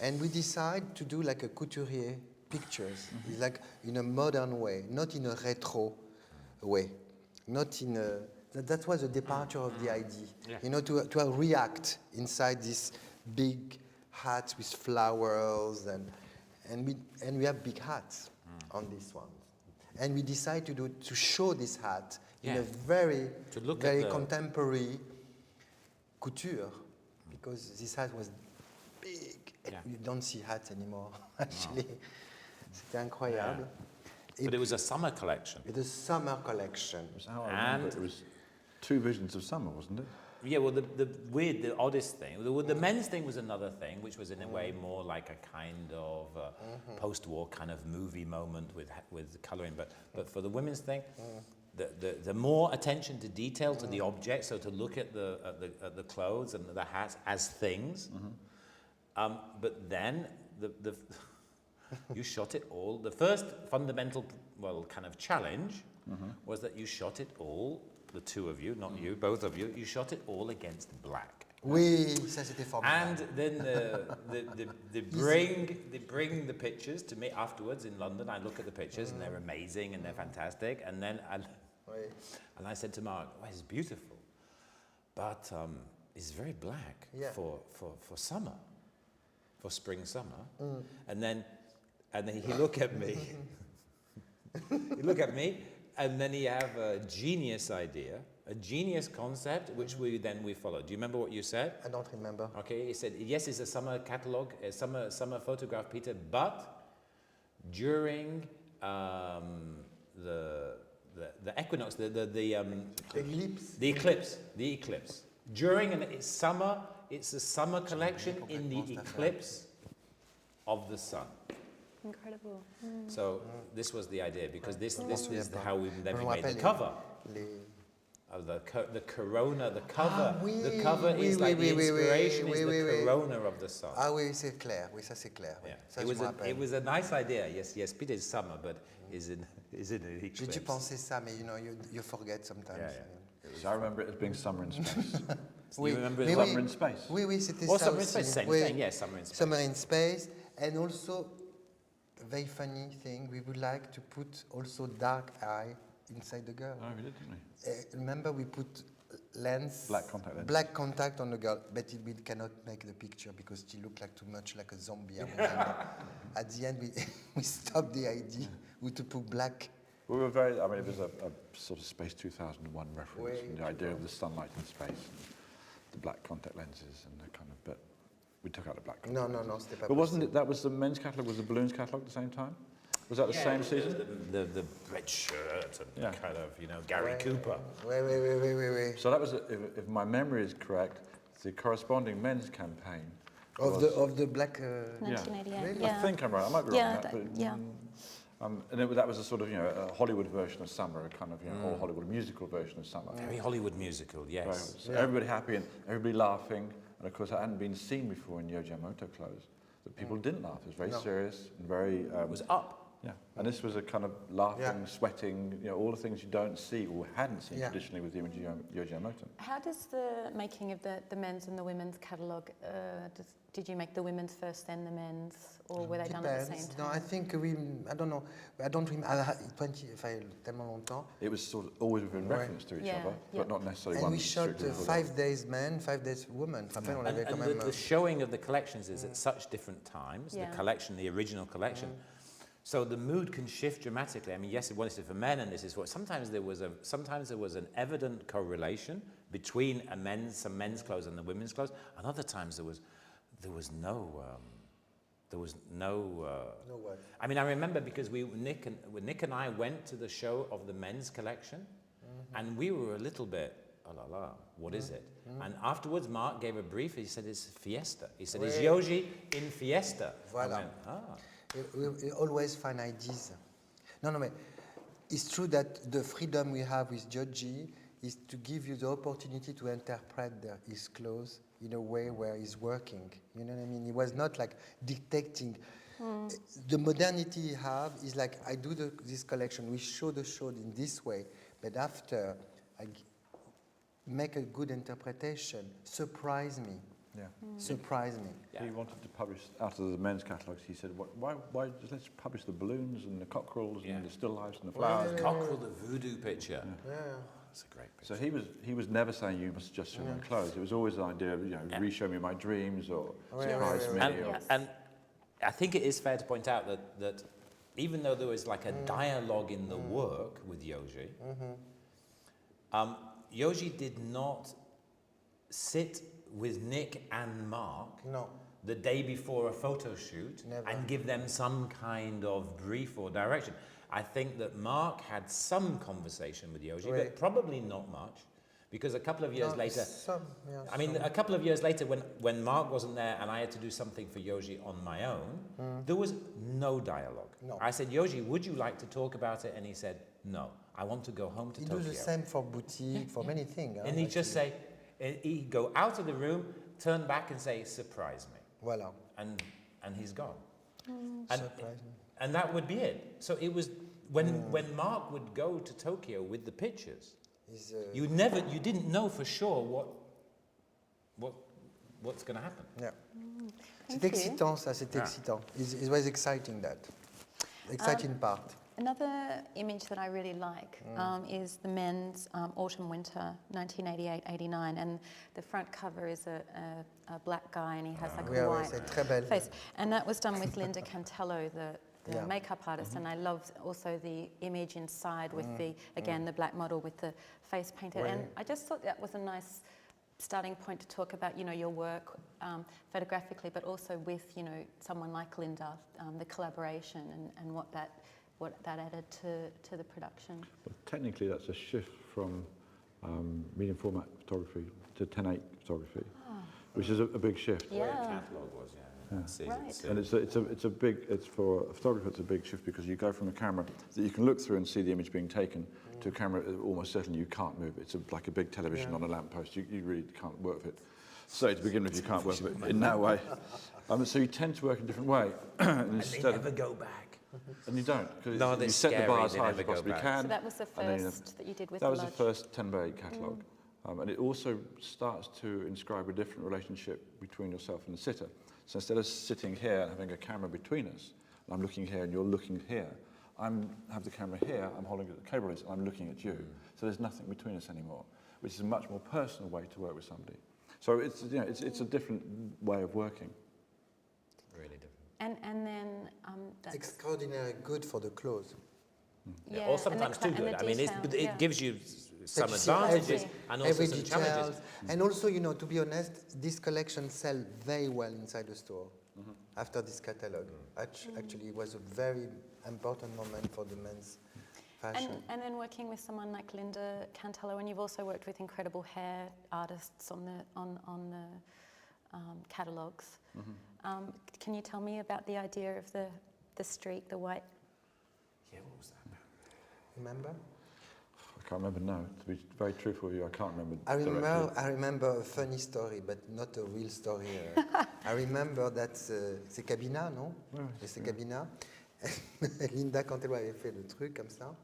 Speaker 4: and we decide to do like a couturier pictures, like in a modern way, not in a retro way, not in a. That was a departure of the idea, to react inside this big hat with flowers, and we have big hats on this one, and we decide to show this hat in a very contemporary couture, because this hat was big.
Speaker 2: Yeah.
Speaker 4: You don't see hats anymore, actually. C'était incroyable.
Speaker 2: But it was a summer collection.
Speaker 4: It was a summer collection.
Speaker 1: It was how I remember it was 2 visions of summer, wasn't it?
Speaker 2: Yeah, well, the oddest thing, the men's thing was another thing, which was in a way more like a kind of post-war kind of movie moment with colouring. But for the women's thing, the more attention to detail, to the object, so to look at the clothes and the hats as things. But then you shot it all. The first fundamental, kind of challenge was that you shot it all. The two of you, not you, both of you, you shot it all against black.
Speaker 4: Oui, ça c'était formidable.
Speaker 2: And then they bring the pictures to me afterwards in London. I look at the pictures and they're amazing and they're fantastic. And then I said to Mark, "Oh, it's beautiful, but it's very black for summer, for spring summer." And then he look at me. He look at me. And then he have a genius idea, a genius concept, which we followed. Do you remember what you said?
Speaker 4: I don't remember.
Speaker 2: Okay, he said, yes, it's a summer catalogue, a summer photograph, Peter, but during the equinox, the eclipse. During it's a summer collection in the eclipse of the sun.
Speaker 3: Incredible.
Speaker 2: So this was the idea, because this is how we made the cover. The corona, the cover. The cover is like the inspiration is the corona of the sun.
Speaker 4: Ah oui, c'est clair. Oui, ça c'est clair.
Speaker 2: Yeah.
Speaker 4: Ça,
Speaker 2: it was a nice idea. Yes, Peter is summer, but is in an eclipse.
Speaker 4: J'ai dû penser ça, mais you forget sometimes.
Speaker 1: So I remember it as being summer in space.
Speaker 2: You remember
Speaker 1: Summer in space?
Speaker 4: Oui, c'était
Speaker 2: or
Speaker 4: ça
Speaker 2: summer in
Speaker 4: aussi.
Speaker 2: space, same thing. Yes, summer in space.
Speaker 4: Summer in space, and also a very funny thing. We would like to put also dark eye inside the girl.
Speaker 1: Oh, we did, didn't we?
Speaker 4: Remember, we put lens, black contact on the girl, but we cannot make the picture because she looked like too much like a zombie. I remember. At the end, we stopped the idea. We to put black.
Speaker 1: We were very, I mean, it was a sort of Space 2001 reference, the idea of the sunlight in space, and the black contact lenses and the kind of, but we took out the black contact lenses.
Speaker 4: No, c'était pas
Speaker 1: But wasn't
Speaker 4: possible.
Speaker 1: it, that was the men's catalogue, was the balloons catalogue at the same time? Was that the same season?
Speaker 2: The red shirt and kind of, Gary Cooper.
Speaker 4: Wait.
Speaker 1: So that was, if my memory is correct, the corresponding men's campaign.
Speaker 4: Of the black.
Speaker 3: 1988.
Speaker 4: Really?
Speaker 3: Yeah.
Speaker 1: I think I'm right. I might be wrong on that.
Speaker 3: Yeah.
Speaker 1: That was a sort of, a Hollywood version of Summer, a kind of, all Hollywood musical version of Summer.
Speaker 2: Very Hollywood musical, yes.
Speaker 1: Right. So everybody happy and everybody laughing. And of course, that hadn't been seen before in Yohji Yamamoto clothes. That people didn't laugh. It was very serious and very...
Speaker 2: It was up.
Speaker 1: Yeah, and this was a kind of laughing,
Speaker 4: Yeah.
Speaker 1: sweating, all the things you don't see or hadn't seen
Speaker 4: Yeah.
Speaker 1: traditionally with Yohji Yamamoto.
Speaker 3: How does the making of the men's and the women's catalogue, did you make the women's first, then the men's, or were they done at the same
Speaker 4: No,
Speaker 3: time?
Speaker 4: I think I don't know. I don't remember. 20, tellement longtemps.
Speaker 1: It was sort of always within
Speaker 3: Right.
Speaker 1: reference to each
Speaker 3: Yeah,
Speaker 1: other,
Speaker 3: yeah.
Speaker 1: but not necessarily
Speaker 4: And
Speaker 1: one
Speaker 4: we shot
Speaker 1: strictly before
Speaker 4: 5 days men, 5 days women. Tu te rappelles, on avait quand même.
Speaker 2: The showing of the collections is at such different times.
Speaker 3: Yeah.
Speaker 2: The collection, the original collection. So the mood can shift dramatically. I mean, yes, one is for men and this is for. Sometimes there was an evident correlation between some men's clothes and the women's clothes, and other times there was no.
Speaker 4: No what?
Speaker 2: I mean, I remember because Nick and I went to the show of the men's collection, and we were a little bit, oh la la, what is it? And afterwards, Mark gave a brief. He said, "It's Fiesta." He said, "Is Yohji in Fiesta?"
Speaker 4: Voilà.
Speaker 2: I went, ah.
Speaker 4: We always find ideas. No, but it's true that the freedom we have with Yohji is to give you the opportunity to interpret his clothes in a way where he's working. You know what I mean? He was not like dictating. The modernity he have is like, I do this collection, we show the show in this way, but after I make a good interpretation, surprise me.
Speaker 1: Yeah.
Speaker 4: Surprise me.
Speaker 2: Yeah.
Speaker 1: He wanted to publish, out of the men's catalogues, he said, why just let's publish the balloons and the cockerels
Speaker 2: Yeah.
Speaker 1: and the still lifes and the flowers.
Speaker 2: The cockerel, the voodoo picture.
Speaker 4: Yeah.
Speaker 2: That's a great picture.
Speaker 1: So he was never saying you must just show my clothes. It was always the idea of, re-show me my dreams or surprise me.
Speaker 2: And,
Speaker 1: or,
Speaker 2: and I think it is fair to point out that even though there was like a dialogue in the work with Yohji, Yohji did not sit with Nick and Mark
Speaker 4: No.
Speaker 2: the day before a photo shoot
Speaker 4: Never.
Speaker 2: and give them some kind of brief or direction. I think that Mark had some conversation with Yohji,
Speaker 4: Oui.
Speaker 2: but probably not much, because a couple of years
Speaker 4: No,
Speaker 2: later, I mean,
Speaker 4: some.
Speaker 2: a couple of years later, when Mark wasn't there and I had to do something for Yohji on my own, there was no dialogue.
Speaker 4: No.
Speaker 2: I said, "Yohji, would you like to talk about it?" And he said, "No, I want to go home to
Speaker 4: He
Speaker 2: Tokyo."
Speaker 4: do the same for boutique, for many things.
Speaker 2: And he'd just say, he'd go out of the room, turn back and say, "Surprise me."
Speaker 4: Voilà.
Speaker 2: And he's gone.
Speaker 4: Surprise me.
Speaker 2: And that would be it. So it was, when Mark would go to Tokyo with the pictures,
Speaker 4: He's,
Speaker 2: you didn't know for sure what's going to happen.
Speaker 4: yeah.
Speaker 3: Thank
Speaker 4: C'est
Speaker 3: you.
Speaker 4: excitant, ça, c'est excitant. It was exciting, that. Exciting part.
Speaker 3: Another image that I really like is the men's autumn-winter 1988-89, and the front cover is a black guy and he has like
Speaker 4: Oui,
Speaker 3: a
Speaker 4: oui,
Speaker 3: white
Speaker 4: c'est très belle.
Speaker 3: face. And that was done with Linda Cantello, the
Speaker 4: Yeah.
Speaker 3: makeup artist, and I loved also the image inside with the black model with the face painted.
Speaker 4: Oui.
Speaker 3: And I just thought that was a nice starting point to talk about, your work photographically, but also with, someone like Linda, the collaboration and what that added to the production.
Speaker 1: Well, technically, that's a shift from medium format photography to 10:8 photography, which is a big shift.
Speaker 3: Yeah.
Speaker 2: Catalogue was,
Speaker 3: Right.
Speaker 1: And it's for a photographer, it's a big shift because you go from a camera that you can look through and see the image being taken to a camera that almost certainly you can't move. It's like a big television on a lamppost. You really can't work with it. So to begin with, you can't work with it in that way. So you tend to work in a different way.
Speaker 2: And they never go back.
Speaker 1: And you don't, because
Speaker 2: No, they're
Speaker 1: you set the
Speaker 2: scary,
Speaker 1: bar as
Speaker 2: they
Speaker 1: high as
Speaker 2: never
Speaker 1: you
Speaker 2: go
Speaker 1: possibly
Speaker 2: back.
Speaker 1: can.
Speaker 3: So that was the
Speaker 1: and then
Speaker 3: first that you did with
Speaker 1: that
Speaker 3: the
Speaker 1: was the
Speaker 3: lodge.
Speaker 1: first 10x8 catalogue. And it also starts to inscribe a different relationship between yourself and the sitter. So instead of sitting here and having a camera between us, and I'm looking here and you're looking here, I have the camera here, I'm holding the cable release, and I'm looking at you. So there's nothing between us anymore, which is a much more personal way to work with somebody. So it's a different way of working.
Speaker 2: Really different.
Speaker 3: And then that's,
Speaker 4: Extraordinarily good for the clothes.
Speaker 3: yeah,
Speaker 2: Or
Speaker 3: and the
Speaker 2: sometimes too
Speaker 3: and the
Speaker 2: good. I mean,
Speaker 3: detail,
Speaker 2: it
Speaker 3: yeah.
Speaker 2: gives you some
Speaker 4: That you see
Speaker 2: advantages and also
Speaker 4: every
Speaker 2: some
Speaker 4: details.
Speaker 2: challenges.
Speaker 4: And also, to be honest, this collection sell very well inside the store after this catalog. Actually, it was a very important moment for the men's fashion.
Speaker 3: And then working with someone like Linda Cantello, and you've also worked with incredible hair artists on the catalogues. Can you tell me about the idea of the streak, the white?
Speaker 2: Yeah, what was that about?
Speaker 4: Remember?
Speaker 1: I can't remember now. To be very truthful with you, I can't remember directly.
Speaker 4: I remember a funny story, but not a real story. I remember that c'est Cabina, no?
Speaker 1: Ouais,
Speaker 4: C'est Cabina. Linda Cantelo avait fait le truc comme ça,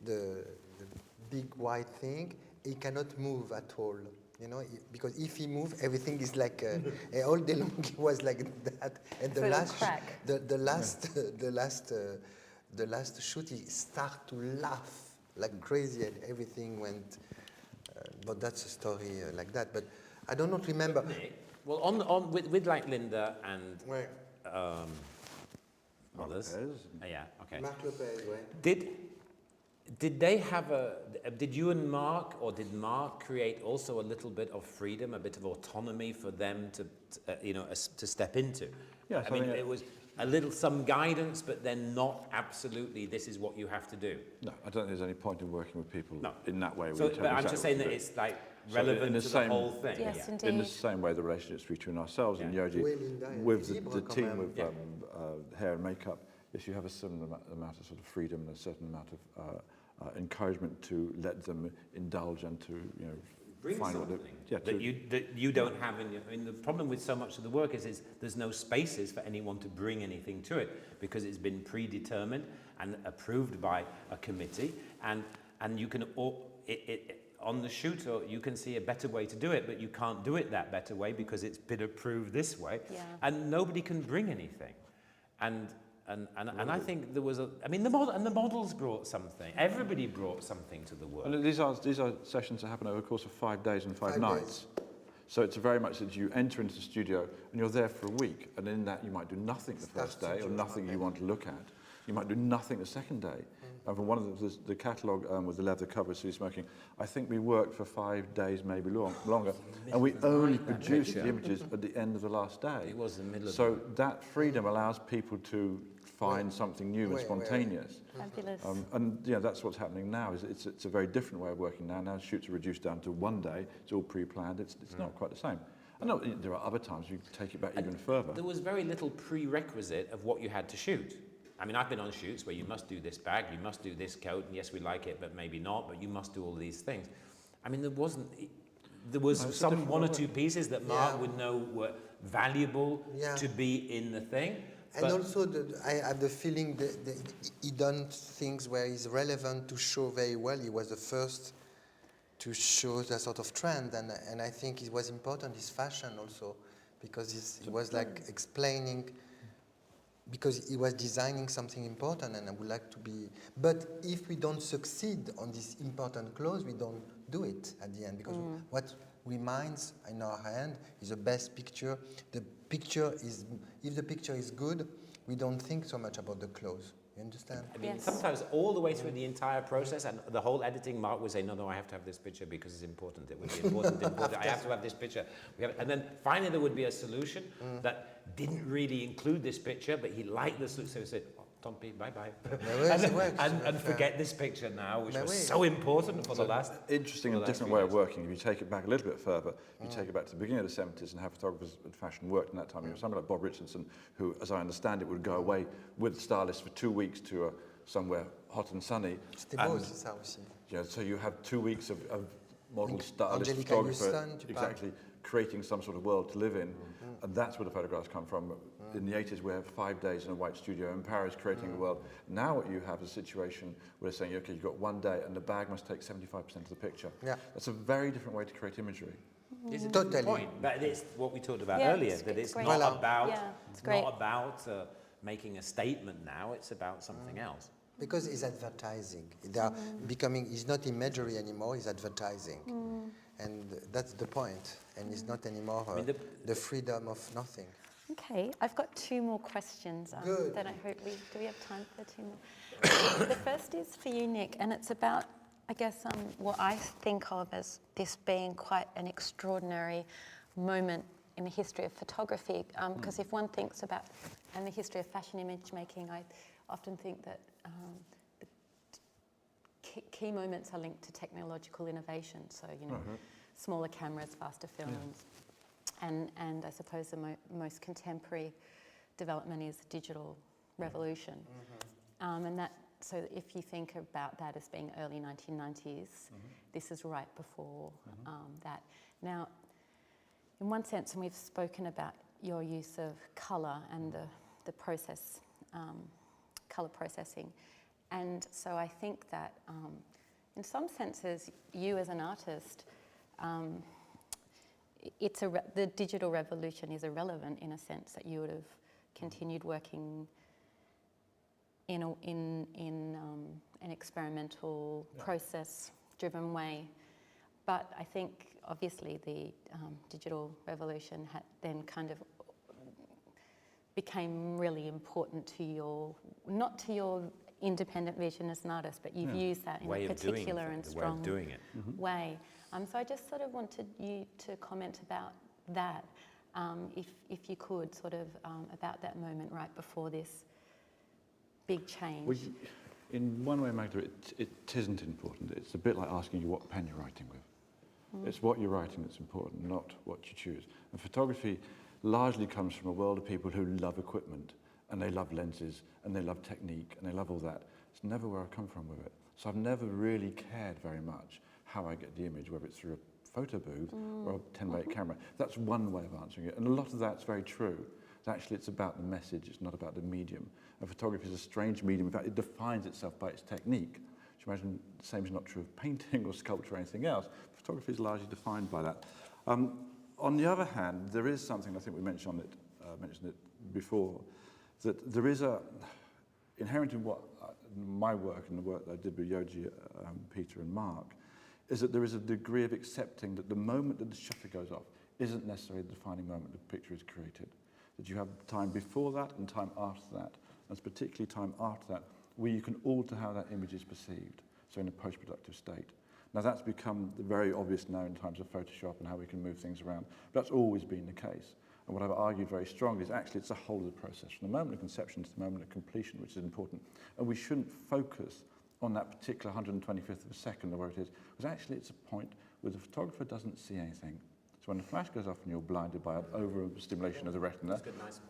Speaker 4: the big white thing. He cannot move at all, you know, because if he moves, everything is like all day long. He was like that, and
Speaker 3: So
Speaker 4: the last shoot, he started to laugh like crazy, and everything went. But that's a story like that. But I do not remember.
Speaker 2: Well, on with like Linda and
Speaker 4: Ouais.
Speaker 2: others.
Speaker 1: Lopez.
Speaker 2: Yeah. Okay.
Speaker 4: Marc Lopez, ouais.
Speaker 2: Did they have did you and Mark, or did Mark create also a little bit of freedom, a bit of autonomy for them to step into?
Speaker 1: Yes,
Speaker 2: I mean, it was a little, some guidance, but then not absolutely, this is what you have to do.
Speaker 1: No, I don't think there's any point in working with people
Speaker 2: No.
Speaker 1: in that way.
Speaker 2: So, but I'm just saying that it's like relevant to the whole thing.
Speaker 3: Yes,
Speaker 2: Yeah.
Speaker 3: indeed.
Speaker 1: In the same way, the relationships between ourselves and Yohji,
Speaker 4: Oui, Linda,
Speaker 1: with
Speaker 4: libre
Speaker 1: the
Speaker 4: quand
Speaker 1: team
Speaker 4: même.
Speaker 1: with
Speaker 2: Yeah.
Speaker 1: hair and makeup, is you have a certain amount of sort of freedom and a certain amount of encouragement to let them indulge and to
Speaker 2: Bring
Speaker 1: find
Speaker 2: something
Speaker 1: what they,
Speaker 2: that you don't have in your. I mean, the problem with so much of the work is there's no spaces for anyone to bring anything to it because it's been predetermined and approved by a committee, and you can on the shoot, or you can see a better way to do it, but you can't do it that better way because it's been approved this way,
Speaker 3: Yeah.
Speaker 2: and nobody can bring anything, and I think there was the models brought something. Everybody brought something to the work.
Speaker 1: And these are sessions that happen over the course of 5 days and 5 nights. So it's very much that you enter into the studio and you're there for a week, and in that you might do nothing the first day or nothing you want to look at. You might do nothing the second day. And for one of the catalogue with the leather cover, City Smoking, I think we worked for 5 days, maybe longer, and we only produced the images at the end of the last day.
Speaker 2: It was the middle of
Speaker 1: So that freedom allows people to find something new and
Speaker 4: Ouais,
Speaker 1: spontaneous.
Speaker 3: Fabulous.
Speaker 1: And that's what's happening now. Is it's a very different way of working now. Now shoots are reduced down to 1 day. It's all pre-planned. It's not quite the same. I know there are other times you take it back even further.
Speaker 2: There was very little prerequisite of what you had to shoot. I mean, I've been on shoots where you must do this bag, you must do this coat, and yes, we like it, but maybe not, but you must do all these things. I mean, there was some one or two pieces that Mark would know were valuable to be in the thing.
Speaker 4: And also, I have the feeling that he done things where he's relevant to show very well. He was the first to show that sort of trend, and I think it was important, his fashion also, because he was like explaining, because he was designing something important, and I would like to be, but if we don't succeed on this important clothes, we don't do it at the end, because what remains in our hand is the best picture. The picture is, if the picture is good, we don't think so much about the clothes. You understand?
Speaker 2: I mean,
Speaker 3: Yes.
Speaker 2: sometimes all the way through the entire process and the whole editing, Mark would say, no, I have to have this picture because it's important. It would be important. I have to have this picture. And then finally there would be a solution that didn't really include this picture, but he liked the solution. So he said, oh, Tompi, bye-bye. and forget this picture now, which was so important for the last...
Speaker 1: Interesting and different way of working. If you take it back a little bit further, you take it back to the beginning of the 70s and how photographers and fashion worked in that time. You know, someone like Bob Richardson, who, as I understand it, would go away with stylists for 2 weeks to somewhere hot and sunny.
Speaker 4: C'était beau, c'est ça aussi.
Speaker 1: So you have 2 weeks of model stylist,
Speaker 4: Angelica
Speaker 1: photographer,
Speaker 4: Houston,
Speaker 1: exactly, creating some sort of world to live in. And that's where the photographs come from. In the 80s, we have 5 days in a white studio in Paris creating a world. Now what you have is a situation where they're saying, okay, you've got 1 day and the bag must take 75% of the picture.
Speaker 4: Yeah.
Speaker 1: That's a very different way to create imagery.
Speaker 2: This is
Speaker 4: Totally.
Speaker 2: the point. But it's what we talked about
Speaker 3: Yeah,
Speaker 2: earlier,
Speaker 3: it's-
Speaker 2: that
Speaker 3: it's
Speaker 2: it's
Speaker 3: great.
Speaker 2: not
Speaker 4: Voilà.
Speaker 2: about,
Speaker 3: Yeah, it's great.
Speaker 2: not about making a statement now, it's about something else.
Speaker 4: Because it's advertising. They are becoming, it's not imagery anymore, it's advertising. And that's the point. And it's not anymore
Speaker 2: I mean,
Speaker 4: the freedom of nothing.
Speaker 3: Okay, I've got 2 more questions
Speaker 4: Good.
Speaker 3: that I hope do we have time for 2 more? The first is for you, Nick, and it's about, I guess, what I think of as this being quite an extraordinary moment in the history of photography. Because if one thinks about, and the history of fashion image making, I often think that the key moments are linked to technological innovation. So, smaller cameras, faster films. And I suppose the most contemporary development is the digital revolution. And that, so if you think about that as being early 1990s, this is right before that. Now, in one sense, and we've spoken about your use of colour and the process, colour processing. And so I think that in some senses, you as an artist, the digital revolution is irrelevant in a sense that you would have continued working in an experimental, process-driven way. But I think obviously the digital revolution then kind of became really important to your, not to your independent vision as an artist, but you've used that in a particular and strong way. So I just sort of wanted you to comment about that, if you could, sort of about that moment right before this big change.
Speaker 1: Well, in one way, Magda, it isn't important. It's a bit like asking you what pen you're writing with. It's what you're writing that's important, not what you choose. And photography largely comes from a world of people who love equipment, and they love lenses, and they love technique, and they love all that. It's never where I've come from with it. So I've never really cared very much how I get the image, whether it's through a photo booth or a 10x8 camera. That's one way of answering it. And a lot of that's very true. Actually, it's about the message, it's not about the medium. And photography is a strange medium. In fact, it defines itself by its technique. Which you imagine the same is not true of painting or sculpture or anything else. Photography is largely defined by that. On the other hand, there is something, I think we mentioned it before, that there is inherent in what my work and the work that I did with Yohji, Peter and Mark, is that there is a degree of accepting that the moment that the shutter goes off isn't necessarily the defining moment the picture is created. That you have time before that and time after that, and particularly time after that, where you can alter how that image is perceived, so in a post-productive state. Now that's become very obvious now in terms of Photoshop and how we can move things around. But that's always been the case. And what I've argued very strongly is actually it's the whole of the process, from the moment of conception to the moment of completion, which is important. And we shouldn't focus on that particular 125th of a second or where it is, because actually it's a point where the photographer doesn't see anything. So when the flash goes off and you're blinded by an overstimulation of the retina,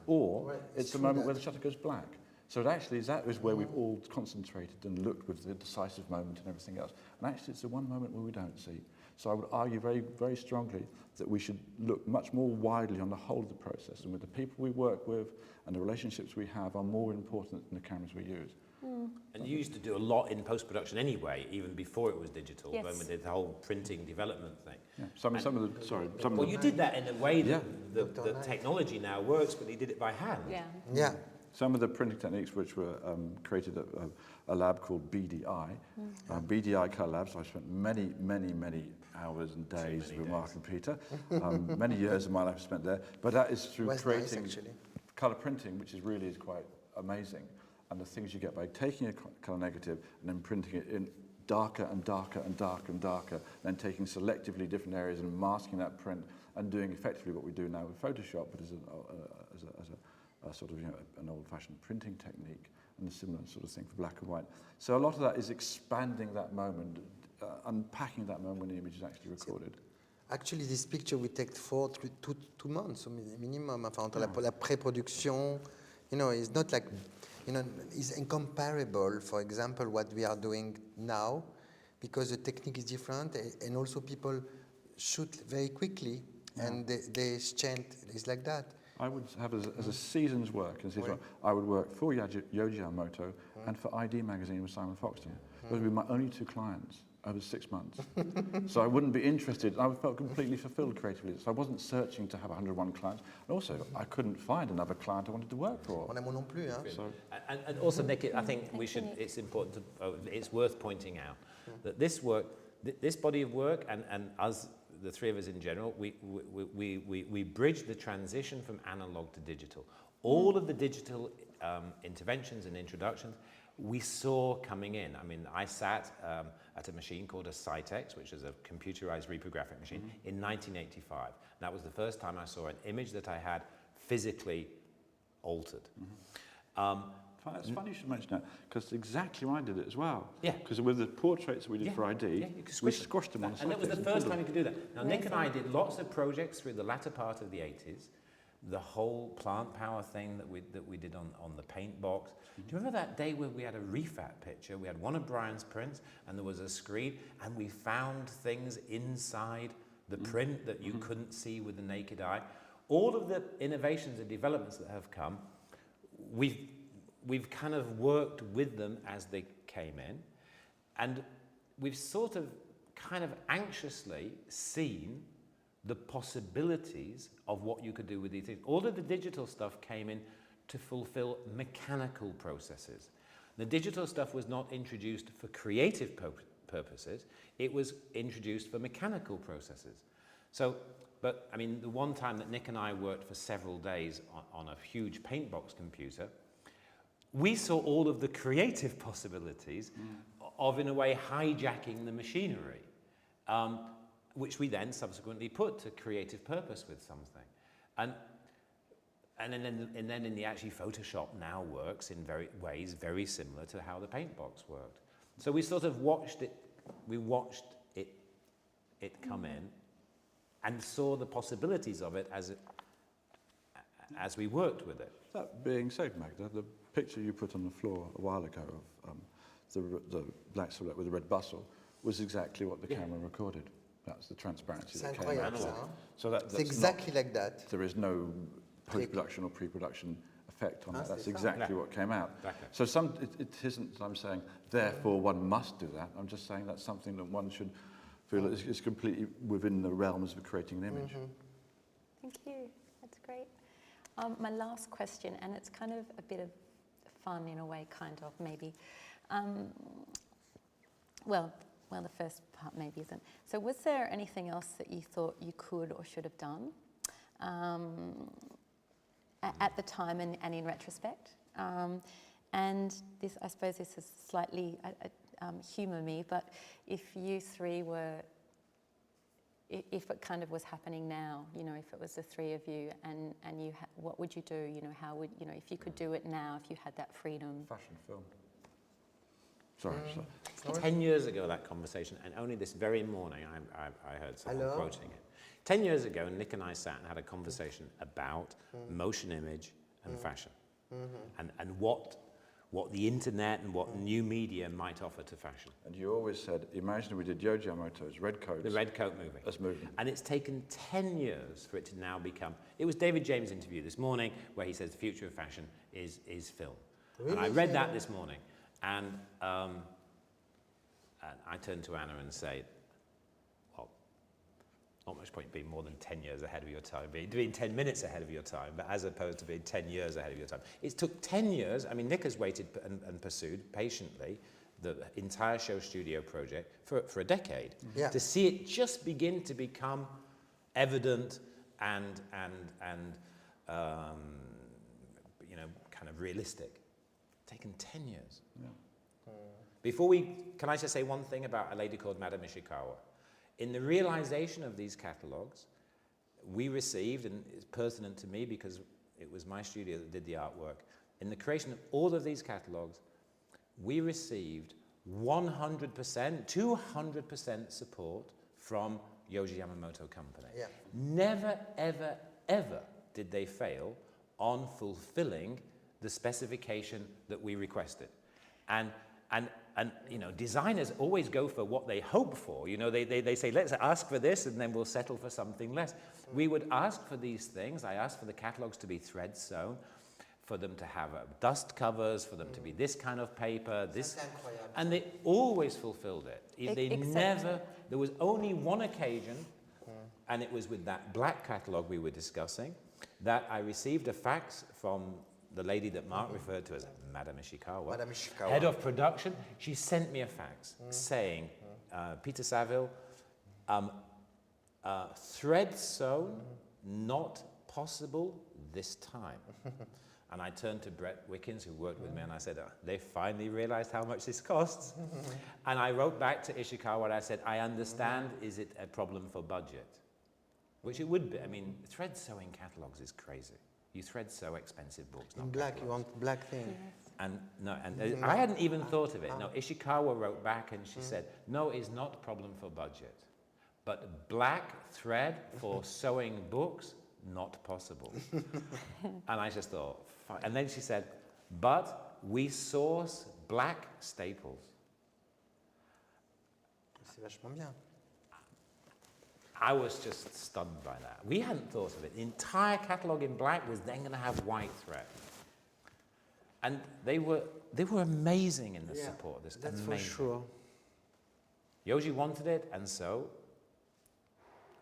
Speaker 1: or it's the moment where the shutter goes black. So it actually that is where we've all concentrated and looked with the decisive moment and everything else. And actually it's the one moment where we don't see. So I would argue very, very strongly that we should look much more widely on the whole of the process, and with the people we work with and the relationships we have are more important than the cameras we use.
Speaker 2: And you used to do a lot in post-production anyway, even before it was digital, when we did the whole printing development thing.
Speaker 1: Yeah. Some of the
Speaker 2: Well, you did that in a way that the technology now works, but you did it by hand.
Speaker 4: Yeah.
Speaker 1: Some of the printing techniques which were created at a lab called BDI, BDI Colour Labs. I spent many, many, many hours and days with Mark and Peter. Many years of my life spent there. But that is through creating colour printing, which is really quite amazing. And the things you get by taking a colour negative and then printing it in darker and darker and darker and darker, then taking selectively different areas and masking that print and doing effectively what we do now with Photoshop, but as a sort of, an old-fashioned printing technique, and a similar sort of thing for black and white. So a lot of that is expanding that moment, unpacking that moment when the image is actually recorded.
Speaker 4: Actually, this picture we take for 2 months minimum. Enfin, entre la pré-production, it's not like, it's incomparable. For example, what we are doing now, because the technique is different, and also people shoot very quickly, and they exchange. It's like that.
Speaker 1: I would have as a season's work. I would work for Yohji Yamamoto and for ID Magazine with Simon Foxton. Those would be my only 2 clients over 6 months. So I wouldn't be interested. I felt completely fulfilled creatively. So I wasn't searching to have 101 clients. And also, I couldn't find another client I wanted to work for.
Speaker 4: Moi non plus, hein.
Speaker 1: So,
Speaker 2: and also, Nick, I think it's important to, it's worth pointing out that this work, this body of work, and us, the 3 of us in general, we bridged the transition from analog to digital. All of the digital interventions and introductions we saw coming in. I mean, I sat at a machine called a Cytex, which is a computerized reprographic machine, in 1985. That was the first time I saw an image that I had physically altered.
Speaker 1: it's funny you should mention that, because exactly why I did it as well.
Speaker 2: Yeah.
Speaker 1: Because with the portraits that we did for ID, we squashed them on the
Speaker 2: And that was the first time you could do that. Now, Nick and I did lots of projects through the latter part of the 80s. The whole plant power thing that we did on the paint box. Do you remember that day where we had a refat picture? We had one of Brian's prints, and there was a screen, and we found things inside the print that you couldn't see with the naked eye. All of the innovations and developments that have come, we've kind of worked with them as they came in, and we've sort of kind of anxiously seen the possibilities of what you could do with these things. All of the digital stuff came in to fulfill mechanical processes. The digital stuff was not introduced for creative purposes, it was introduced for mechanical processes. So, but I mean, the one time that Nick and I worked for several days on a huge paint box computer, we saw all of the creative possibilities of, in a way, hijacking the machinery, which we then subsequently put to creative purpose with something. And then in the actually Photoshop now works in ways very similar to how the paint box worked. So we sort of watched it come in and saw the possibilities of it as we worked with it.
Speaker 1: That being said, Magda, the picture you put on the floor a while ago of the black silhouette with the red bustle was exactly what the camera recorded. That's the transparency that came out. So it's
Speaker 4: exactly like that.
Speaker 1: There is no post-production or pre-production effect on that. That's exactly what came out. So it isn't, I'm saying, therefore one must do that. I'm just saying that's something that one should feel is completely within the realms of creating an image.
Speaker 3: Thank you. That's great. My last question, and it's kind of a bit of fun in a way, kind of, maybe. Well, the first part maybe isn't. So was there anything else that you thought you could or should have done at the time and in retrospect? And this, I suppose this is slightly humour me, but if you three were, if it kind of was happening now, you know, if it was the three of you and you, what would you do? You know, how would, you know, if you could do it now, if you had that freedom?
Speaker 1: Fashion film. Sorry.
Speaker 2: 10 years ago, that conversation, and only this very morning I heard someone quoting it. 10 years ago, Nick and I sat and had a conversation about motion image and fashion, and what the internet and what new media might offer to fashion.
Speaker 1: And you always said, imagine we did Yohji Yamamoto's Red Coats.
Speaker 2: The Red Coat movie.
Speaker 1: As movement.
Speaker 2: And it's taken 10 years for it to now become, it was David James' interview this morning where he says the future of fashion is film. Really? And I read that this morning, and I turned to Anna and say, well, not much point being more than 10 years ahead of your time, being 10 minutes ahead of your time, but as opposed to being 10 years ahead of your time. It took 10 years. I mean, Nick has waited and pursued patiently the entire SHOWstudio project for a decade to see it just begin to become evident and you know, kind of realistic. It's taken 10 years.
Speaker 1: Yeah.
Speaker 2: Before can I just say one thing about a lady called Madame Ishikawa? In the realization of these catalogues, we received, and it's pertinent to me because it was my studio that did the artwork, in the creation of all of these catalogues, we received 100%, 200% support from Yohji Yamamoto Company. Yeah. Never, ever, ever did they fail on fulfilling the specification that we requested. And you know, designers always go for what they hope for. You know, they say, let's ask for this and then we'll settle for something less. We would ask for these things. I asked for the catalogues to be thread sewn, for them to have dust covers, for them to be this kind of paper, this, and they always fulfilled it. They never, there was only one occasion, and it was with that black catalogue we were discussing, that I received a fax from the lady that Mark referred to as Madame Ishikawa, head of production. She sent me a fax saying, Peter Saville, thread sewn, not possible this time. And I turned to Brett Wickens, who worked with me, and I said, they finally realized how much this costs. And I wrote back to Ishikawa and I said, I understand, is it a problem for budget? Which it would be. I mean, thread sewing catalogues is crazy. You thread sew expensive books, not
Speaker 4: black.
Speaker 2: catalogs.
Speaker 4: You want black thing.
Speaker 3: Yes.
Speaker 2: And no, and I hadn't even thought of it. No, Ishikawa wrote back and she said, no, it's not a problem for budget. But black thread for sewing books, not possible. And I just thought, fine. And then she said, but we source black staples.
Speaker 4: C'est vachement bien.
Speaker 2: I was just stunned by that. We hadn't thought of it. The entire catalogue in black was then going to have white thread. And they were amazing in the
Speaker 5: Yeah,
Speaker 2: support. This
Speaker 5: that's
Speaker 2: amazing.
Speaker 5: for sure.
Speaker 2: Yohji wanted it, and so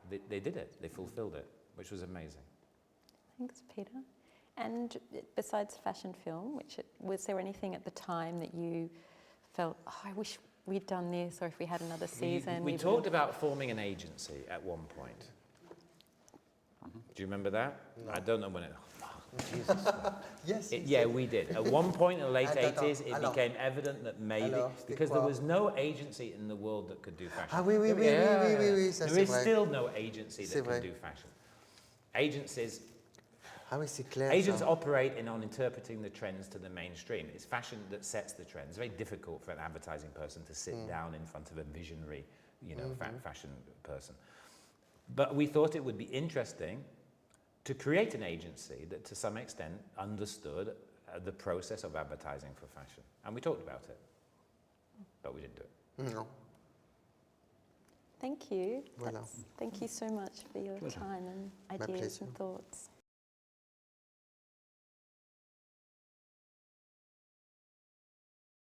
Speaker 2: they did it. They fulfilled it, which was amazing.
Speaker 3: Thanks, Peter. And besides fashion film, was there anything at the time that you felt, oh, I wish we'd done this, or if we had another season?
Speaker 2: We talked about forming an agency at one point. Do you remember that?
Speaker 4: No.
Speaker 2: I don't know when it... Oh, Jesus.
Speaker 4: Yes.
Speaker 2: Yeah, we did. At one point in the late
Speaker 4: Attends,
Speaker 2: 80s, it
Speaker 4: alors.
Speaker 2: became evident that maybe,
Speaker 4: Alors, c'était
Speaker 2: because
Speaker 4: quoi?
Speaker 2: there was no agency in the world that could do fashion.
Speaker 4: Ah oui, oui, oui,
Speaker 2: Yeah.
Speaker 4: oui, oui, oui, ça
Speaker 2: There
Speaker 4: c'est
Speaker 2: is
Speaker 4: vrai.
Speaker 2: still no agency
Speaker 4: C'est
Speaker 2: that
Speaker 4: vrai.
Speaker 2: can do fashion. Agencies
Speaker 4: Ah oui, c'est clair.
Speaker 2: Agents
Speaker 4: ça.
Speaker 2: operate on interpreting the trends to the mainstream. It's fashion that sets the trends. It's very difficult for an advertising person to sit down in front of a visionary, fashion person. But we thought it would be interesting to create an agency that to some extent understood the process of advertising for fashion. And we talked about it, but we didn't do it.
Speaker 4: No.
Speaker 3: Thank you.
Speaker 4: Voilà.
Speaker 3: Thank you so much for your
Speaker 1: Pleasure.
Speaker 3: time and
Speaker 4: My
Speaker 3: ideas
Speaker 4: pleasure.
Speaker 3: and thoughts.